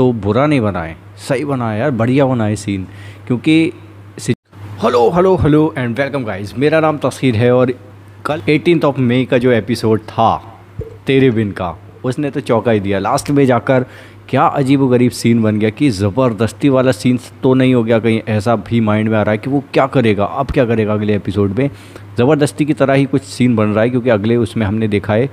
तो बुरा नहीं बनाए, सही बनाए यार, बढ़िया बनाए सीन। क्योंकि hello hello hello and welcome guys, मेरा नाम तस्हीर है और कल 18 मई का जो एपिसोड था तेरे बिन का, उसने तो चौंका ही दिया। लास्ट में जाकर क्या अजीबोगरीब सीन बन गया कि ज़बरदस्ती वाला सीन तो नहीं हो गया कहीं, ऐसा भी माइंड में आ रहा है कि वो क्या करेगा, अब क्या करेगा अगले एपिसोड में। ज़बरदस्ती की तरह ही कुछ सीन बन रहा है, क्योंकि अगले उसमें हमने देखा है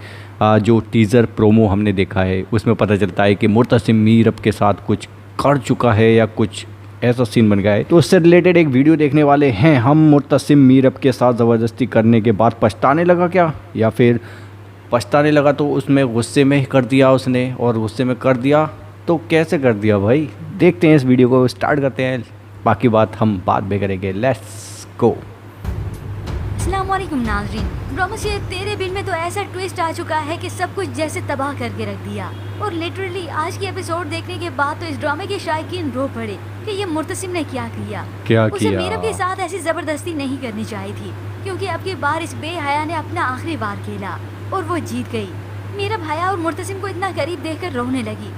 जो टीज़र प्रोमो हमने देखा है उसमें पता चलता है कि मुर्तसिम मीरब के साथ कुछ कर चुका है या कुछ ऐसा सीन बन गया है। तो उससे रिलेटेड एक वीडियो देखने वाले हैं हम। मुर्तसिम मीरब के साथ ज़बरदस्ती करने के बाद पछताने लगा क्या, या फिर पछताने लगा तो उसमें गुस्से में कर दिया उसने, और गुस्से में कर दिया तो कैसे कर दिया भाई। देखते हैं इस वीडियो को, स्टार्ट करते हैं, बाकी बात हम बाद में करेंगे। Let's go. अस्सलामुअलैकुम नाज़रीन, प्रॉमिस ये तेरे बिल में तो ऐसा ट्विस्ट आ चुका है कि सब कुछ जैसे तबाह करके रख दिया। और लिटरली आज की एपिसोड देखने के बाद तो इस ड्रामे के शायकीन रो पड़े कि ये मुर्तसिम ने क्या किया। उसे मीरब के साथ ऐसी जबरदस्ती नहीं करनी चाहिए थी, क्योंकि अब की बार इस बेहया ने अपना आखिरी बार खेला और वो जीत गई। मीरब हया और मुर्तसिम को इतना करीब देखकर रोने लगी।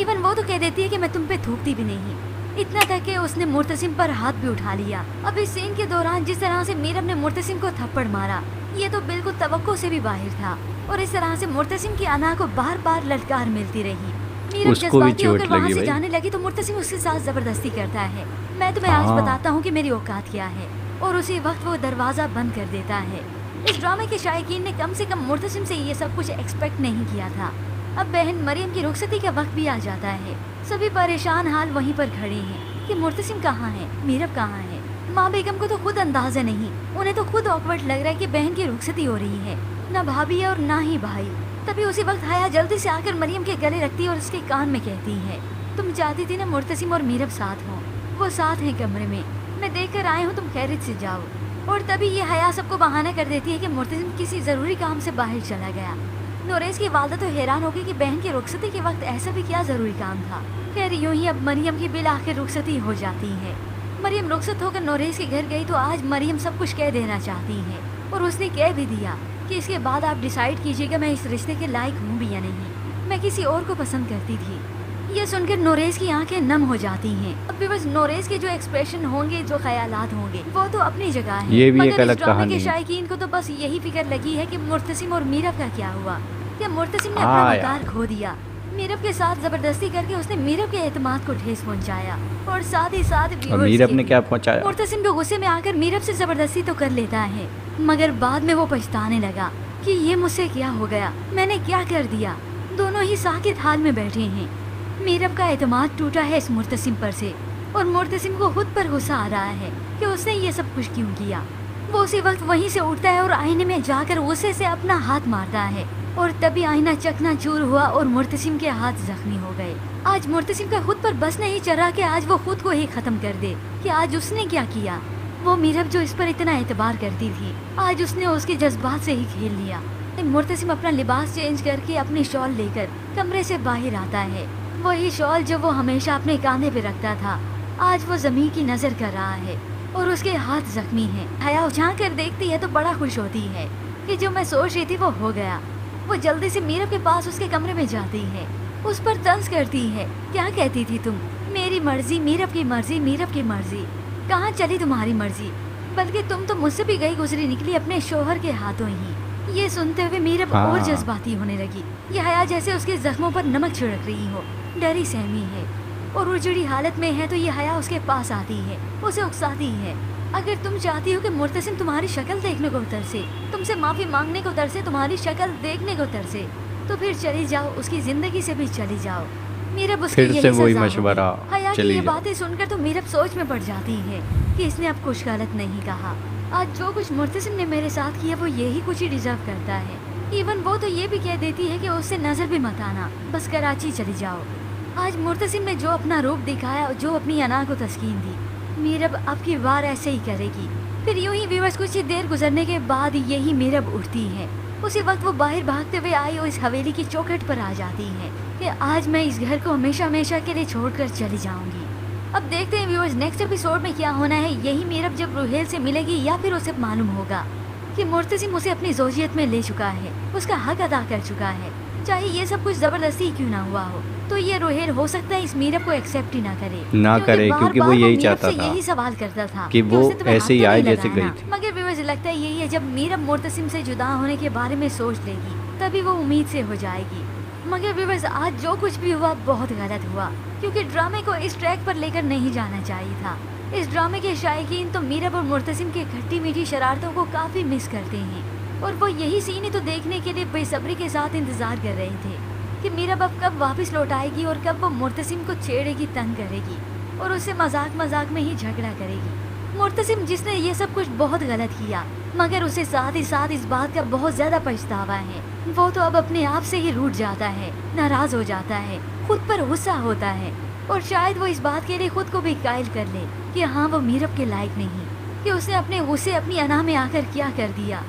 इवन वो तो कह देती है कि मैं तुम पे थूकती भी नहीं। इतना तक कि उसने मुर्तसिम पर हाथ भी उठा लिया। अब इस सीन के दौरान जिस तरह से मीरब ने मुर्तसिम को थप्पड़ मारा, ये तो बिल्कुल तवक्को से भी बाहर था। और इस तरह से मुर्तसिम की अना को बार बार ललकार मिलती रही। मीरब जज्बाती होकर वहाँ से जाने लगी तो मुर्तसिम उसके साथ जबरदस्ती करता है। मैं तुम्हें आज बताता हूँ कि मेरी औकात क्या है। और उसी वक्त वो दरवाजा बंद कर देता है। इस ड्रामे के शायकीन ने कम से कम मुर्तसिम से ये सब कुछ एक्सपेक्ट नहीं किया था। अब बहन मरियम की रुखसती का वक्त भी आ जाता है। सभी परेशान हाल वहीं पर खड़े हैं कि मुर्तसिम कहाँ है, मीरब कहाँ है। माँ बेगम को तो खुद अंदाजा नहीं, उन्हें तो खुद ऑकवर्ड लग रहा है कि बहन की रुखसती हो रही है, ना भाभी है और ना ही भाई। तभी उसी वक्त हया जल्दी से आकर मरियम के गले रखती है और उसके कान में कहती है, तुम चाहती थी ना मुर्तसिम और मीरब साथ हो, वो साथ है कमरे में, मैं देख कर आए हूँ, तुम खैरियत से जाओ। और तभी ये हया सबको बहाना कर देती है कि मुर्तसिम किसी जरूरी काम से बाहर चला गया। नोरेस की वालदा तो हैरान हो गई कि बहन की रुखसती के वक्त ऐसा भी क्या जरूरी काम था। खैर यूं ही अब मरियम की बिल आखिर रुखसती हो जाती है। मरियम रुखसत होकर नोरेस के घर गई तो आज मरियम सब कुछ कह देना चाहती है, और उसने कह भी दिया कि इसके बाद आप डिसाइड कीजिएगा मैं इस रिश्ते के लायक हूँ भी या नहीं, मैं किसी और को पसंद करती थी। ये सुनकर नोरेस की आंखें नम हो जाती हैं। अब भी बस नोरेस के जो एक्सप्रेशन होंगे, जो ख्यालात होंगे, वो तो अपनी जगह है। ये भी एक मगर अलग इस ड्रामे कहानी के है। शायकीन को तो बस यही फिक्र लगी है कि मुर्तसिम और मीरब का क्या हुआ। क्या मुर्तसिम ने अपना वकार खो दिया। मीरब के साथ जबरदस्ती करके उसने मीरब के एतमाद को ठेस पहुंचाया, और साथ ही साथ मीरब ने क्या पहुंचाया। मुर्तसिम को गुस्से में आकर मीरब से जबरदस्ती तो कर लेता है, मगर बाद में वो पछताने लगा कि ये मुझसे क्या हो गया, मैंने क्या कर दिया। दोनों ही साकित हाल में बैठे हैं। मीरब का एतमाद टूटा है इस मुर्तसिम पर से, और मुर्तसिम को खुद पर गुस्सा आ रहा है कि उसने ये सब कुछ क्यों किया। वो उसी वक्त वहीं से उठता है और आईने में जाकर गुस्से से अपना हाथ मारता है, और तभी आईना चकनाचूर हुआ और मुर्तसिम के हाथ जख्मी हो गए। आज मुर्तसिम का खुद पर बस नहीं चल रहा कि आज वो खुद को ही खत्म कर दे कि आज उसने क्या किया। वो मीरब जो इस पर इतना एतबार करती थी, आज उसने उसके जज्बात से ही खेल लिया। मुर्तसिम अपना लिबास चेंज करके अपनी शॉल लेकर कमरे से बाहर आता है। वही शॉल जो वो हमेशा अपने कांधे पे रखता था, आज वो जमीन की नजर कर रहा है और उसके हाथ जख्मी हैं। हया झांक कर देखती है तो बड़ा खुश होती है कि जो मैं सोच रही थी वो हो गया। वो जल्दी से मीरब के पास उसके कमरे में जाती है, उस पर तंज करती है, क्या कहती थी तुम, मेरी मर्जी, मीरब की मर्जी, मीरब की मर्जी, कहाँ चली तुम्हारी मर्जी, बल्कि तुम तो मुझसे भी गई गुजरी निकली अपने शोहर के हाथों ही। ये सुनते हुए मीरब और जज्बाती होने लगी। ये हया जैसे उसके जख्मों पर नमक छिड़क रही हो, डरी सहमी है और उजड़ी हालत में है। तो ये हया उसके पास आती है, उसे उकसाती है, अगर तुम चाहती हो कि मुर्तसिम तुम्हारी शक्ल देखने को तरसे, तुमसे माफी मांगने को तरसे, तुम्हारी शक्ल देखने को तरसे, तो फिर चली जाओ, उसकी जिंदगी से भी चली जाओ। मीरब उसकी यही सजा होगी। हया की ये बातें सुनकर तो मीरब सोच में पड़ जाती है कि इसने अब कुछ गलत नहीं कहा। आज जो कुछ मुर्तसिम ने मेरे साथ किया वो यही कुछ ही डिजर्व करता है। इवन वो तो ये भी कह देती है कि उससे नजर भी मत आना, बस कराची चली जाओ। आज मुर्तसिम ने जो अपना रूप दिखाया, जो अपनी अना को तस्कीन दी, मीरब अब की बार ऐसे ही करेगी। फिर यूं ही व्यूअर्स कुछ ही देर गुजरने के बाद यही मीरब उठती है। उसी वक्त वो बाहर भागते हुए आई और इस हवेली की चौखट पर आ जाती है कि आज मैं इस घर को हमेशा हमेशा के लिए छोड़कर चली जाऊंगी। अब देखते हैं व्यूअर्स नेक्स्ट एपिसोड में क्या होना है। यही मीरब जब रुहेल से मिलेगी या फिर उसे मालूम होगा कि मुर्तसिम उसे अपनी ज़ौजियत में ले चुका है, उसका हक अदा कर चुका है। चाहे ये सब कुछ जबरदस्ती क्यों ना हुआ हो। तो ये रोहेल हो सकता है इस मीरब को एक्सेप्ट ही ना करे, क्योंकि वो यही चाहता था, यही सवाल करता था कि वो उसे तुम्हें ऐसे ही हाथ तो आए नहीं जैसे लगाना। गई थी। मगर व्यूअर्स लगता है यही है, जब मीरब मुर्तसिम से जुदा होने के बारे में सोच लेगी तभी वो उम्मीद से हो जाएगी। मगर व्यूअर्स आज जो कुछ भी हुआ बहुत गलत हुआ, क्योंकि ड्रामे को इस ट्रैक पर लेकर नहीं जाना चाहिए था। इस ड्रामे के शायकीन तो मीरब और मुर्तसिम के खट्टी मीठी शरारतों को काफी मिस करते हैं, और वो यही सीन ही तो देखने के लिए बेसब्री के साथ इंतजार कर रहे थे कि मीरब अब कब वापस लौट आएगी और कब वो मुर्तसिम को छेड़ेगी, तंग करेगी और उससे मजाक मजाक में ही झगड़ा करेगी। मुर्तसिम जिसने ये सब कुछ बहुत गलत किया, मगर उसे साथ ही साथ इस बात का बहुत ज्यादा पछतावा है। वो तो अब अपने आप से ही रूठ जाता है, नाराज हो जाता है, खुद पर गुस्सा होता है, और शायद वो इस बात के लिए खुद को भी कायल कर ले कि हाँ वो मीरब के लायक नहीं, कि उसने अपने गुस्से अपनी अना में आकर क्या कर दिया,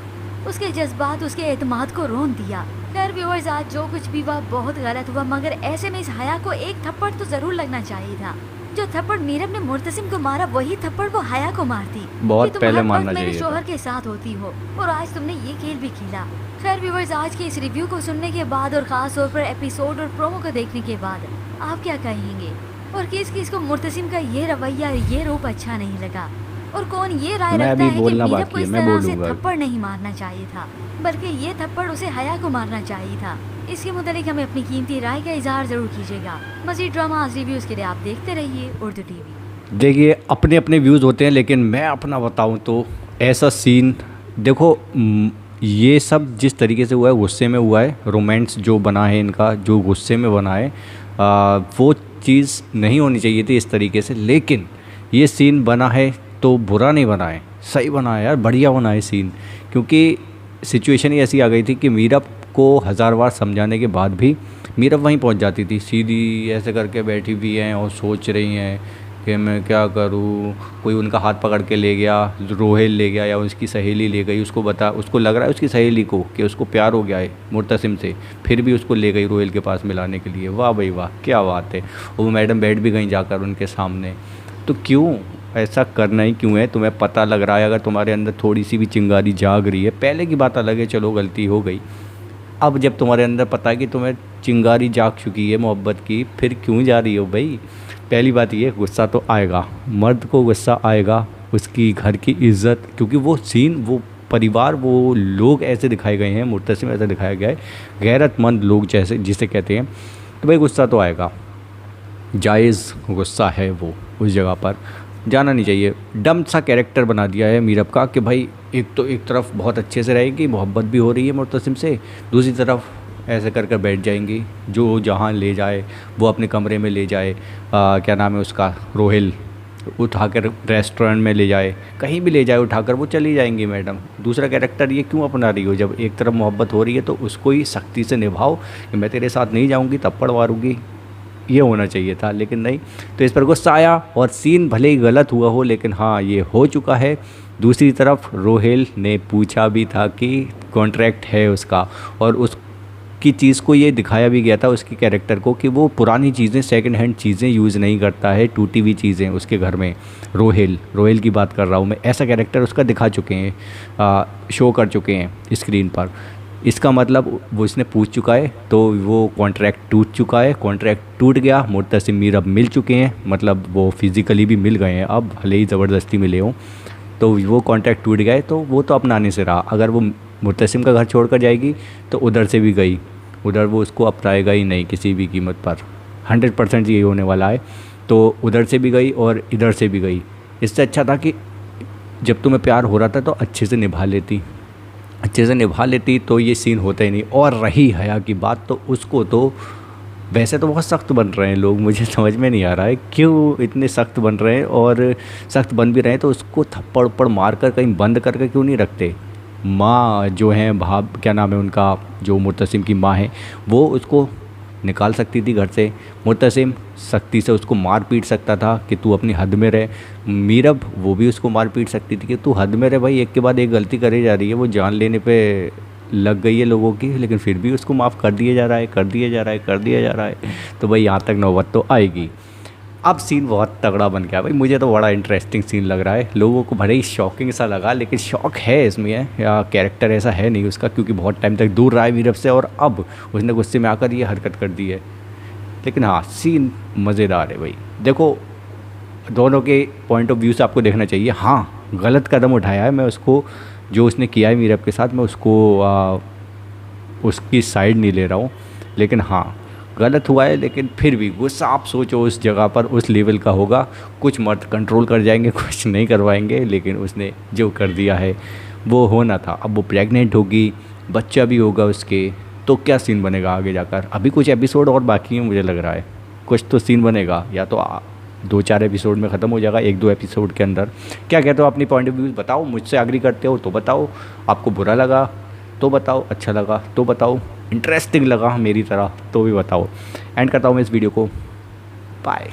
उसके जज्बात उसके एतमाद को रोन दिया। खैर व्यूअर्स आज जो कुछ भी हुआ बहुत गलत हुआ, मगर ऐसे में इस हया को एक थप्पड़ तो जरूर लगना चाहिए था। जो थप्पड़ मीरब ने मुर्तसिम को मारा वही थप्पड़ वो हया को मारती, बहुत कि तुम पहले हर वक्त मारना मेरे चाहिए शोहर था। के साथ होती हो और आज तुमने ये खेल भी खेला। खैर व्यूअर्स आज के इस रिव्यू को सुनने के बाद और खास तौर पर एपिसोड और प्रोमो को देखने के बाद आप क्या कहेंगे, और किस किस को मुर्तसिम का ये रवैया ये रूप अच्छा नहीं लगा, और कौन ये राय मैं रखता अभी है कि बोलना मीरब बाकी को है, इस मैं तरह से बोलूंगा। थप्पड़ नहीं मारना चाहिए था, बल्कि ये थप्पड़ उसे हया को मारना चाहिए था। इसके मुतालिक हमें अपनी कीमती राय का इजहार जरूर कीजिएगा। मज़ीद ड्रामा रिव्यूज के लिए आप देखते रहिए उर्दू टीवी। देखिए अपने अपने व्यूज़ होते हैं, लेकिन मैं अपना बताऊं तो ऐसा सीन देखो, ये सब जिस तरीके से हुआ है गुस्से में हुआ है, रोमांस जो बना है इनका जो गुस्से में बना है, वो चीज़ नहीं होनी चाहिए थी इस तरीके से। लेकिन ये सीन बना है तो बुरा नहीं बना है, सही बना है यार, बढ़िया बना है सीन। क्योंकि सिचुएशन ही ऐसी आ गई थी कि मीरब को 1000 बार समझाने के बाद भी मीरब वहीं पहुंच जाती थी, सीधी ऐसे करके बैठी हुई हैं और सोच रही हैं कि मैं क्या करूं। कोई उनका हाथ पकड़ के ले गया, रोहेल ले गया या उसकी सहेली ले गई, उसको लग रहा है उसकी सहेली को कि उसको प्यार हो गया है मुर्तसिम से, फिर भी उसको ले गई रोहेल के पास मिलाने के लिए। वाह भाई वाह, क्या बात है। वो मैडम बैठ भी गई जाकर उनके सामने। तो क्यों ऐसा करना ही क्यों है? तुम्हें पता लग रहा है अगर तुम्हारे अंदर थोड़ी सी भी चिंगारी जाग रही है, पहले की बात अलग है, चलो गलती हो गई। अब जब तुम्हारे अंदर पता है कि तुम्हें चिंगारी जाग चुकी है मोहब्बत की, फिर क्यों जा रही हो भाई? पहली बात ये, गुस्सा तो आएगा, मर्द को गुस्सा आएगा, उसकी घर की इज्जत, क्योंकि वो सीन, वो परिवार, वो लोग ऐसे दिखाए गए हैं, मुर्तसिम ऐसा दिखाया गया है, गैरतमंद लोग जैसे जिसे कहते हैं, तो भाई गुस्सा तो आएगा, जायज़ गुस्सा है। वो उस जगह पर जाना नहीं चाहिए। डम सा कैरेक्टर बना दिया है मीरब का कि भाई एक तरफ बहुत अच्छे से रहेगी, मोहब्बत भी हो रही है मुर्तसिम से, दूसरी तरफ ऐसे कर कर बैठ जाएंगी, जो जहाँ ले जाए वो अपने कमरे में ले जाए, क्या नाम है उसका, रोहेल, उठाकर रेस्टोरेंट में ले जाए, कहीं भी ले जाए उठाकर, वो चली जाएंगी मैडम। दूसरा कैरेक्टर ये क्यों अपना रही हो? जब एक तरफ मोहब्बत हो रही है तो उसको ही सख्ती से निभाओ कि मैं तेरे साथ नहीं जाऊँगी, थप्पड़ मारूंगी, ये होना चाहिए था, लेकिन नहीं। तो इस पर गुस्सा आया, और सीन भले ही गलत हुआ हो लेकिन हाँ ये हो चुका है। दूसरी तरफ रोहेल ने पूछा भी था कि कॉन्ट्रैक्ट है उसका, और उसकी चीज़ को ये दिखाया भी गया था उसके कैरेक्टर को कि वो पुरानी चीज़ें, सेकंड हैंड चीज़ें यूज़ नहीं करता है, टूटी हुई चीज़ें उसके घर में। रोहेल की बात कर रहा हूँ मैं, ऐसा कैरेक्टर उसका दिखा चुके हैं, शो कर चुके हैं स्क्रीन पर। इसका मतलब वो इसने पूछ चुका है, तो वो कॉन्ट्रैक्ट टूट चुका है, कॉन्ट्रैक्ट टूट गया, मुर्तसिम मीरब मिल चुके हैं, मतलब वो फिज़िकली भी मिल गए हैं, अब भले ही ज़बरदस्ती मिले हों, तो वो कॉन्ट्रैक्ट टूट गए, तो वो तो अपनाने से रहा। अगर वो मुर्तसिम का घर छोड़कर जाएगी तो उधर से भी गई, उधर वो उसको अपनाएगा ही नहीं किसी भी कीमत पर, 100% यही होने वाला है। तो उधर से भी गई और इधर से भी गई। इससे अच्छा था कि जब तुम्हें प्यार हो रहा था तो अच्छे से निभा लेती, तो ये सीन होता ही नहीं। और रही हया की बात, तो उसको तो वैसे तो बहुत सख्त बन रहे हैं लोग, मुझे समझ में नहीं आ रहा है क्यों इतने सख्त बन रहे हैं, और सख्त बन भी रहे हैं तो उसको थप्पड़ उप्पड़ मार कर कहीं बंद करके क्यों नहीं रखते। माँ जो हैं, क्या नाम है उनका, जो मुर्तसिम की माँ है, वो उसको निकाल सकती थी घर से, मुर्तसिम सख्ती से उसको मार पीट सकता था कि तू अपनी हद में रह। मीरब वो भी उसको मार पीट सकती थी कि तू हद में रह भाई, एक के बाद एक गलती करे जा रही है, वो जान लेने पे लग गई है लोगों की, लेकिन फिर भी उसको माफ़ कर दिया जा रहा है। तो भाई यहाँ तक नौबत तो आएगी। अब सीन बहुत तगड़ा बन गया भाई, मुझे तो बड़ा इंटरेस्टिंग सीन लग रहा है। लोगों को भले ही शॉकिंग सा लगा, लेकिन शॉक है इसमें या कैरेक्टर ऐसा है नहीं उसका, क्योंकि बहुत टाइम तक दूर रहा है मीरब से और अब उसने गुस्से में आकर ये हरकत कर दी है। लेकिन हाँ, सीन मज़ेदार है भाई। देखो, दोनों के पॉइंट ऑफ व्यू से आपको देखना चाहिए। हाँ, गलत कदम उठाया है, मैं उसको जो उसने किया है मीरब के साथ, मैं उसको उसकी साइड नहीं ले रहा हूँ। लेकिन हाँ, गलत हुआ है, लेकिन फिर भी गुस्सा आप सोचो उस जगह पर उस लेवल का होगा। कुछ मर्द कंट्रोल कर जाएंगे, कुछ नहीं करवाएंगे, लेकिन उसने जो कर दिया है वो होना था। अब वो प्रेग्नेंट होगी, बच्चा भी होगा उसके, तो क्या सीन बनेगा आगे जाकर। अभी कुछ एपिसोड और बाकी है, मुझे लग रहा है कुछ तो सीन बनेगा, या तो 2-4 एपिसोड में ख़त्म हो जाएगा, 1-2 एपिसोड के अंदर। क्या कहते हो, अपनी पॉइंट ऑफ व्यू बताओ, मुझसे एग्री करते हो तो बताओ, आपको बुरा लगा तो बताओ, अच्छा लगा तो बताओ, इंटरेस्टिंग लगा मेरी तरह तो भी बताओ। एंड करता हूँ मैं इस वीडियो को। बाय।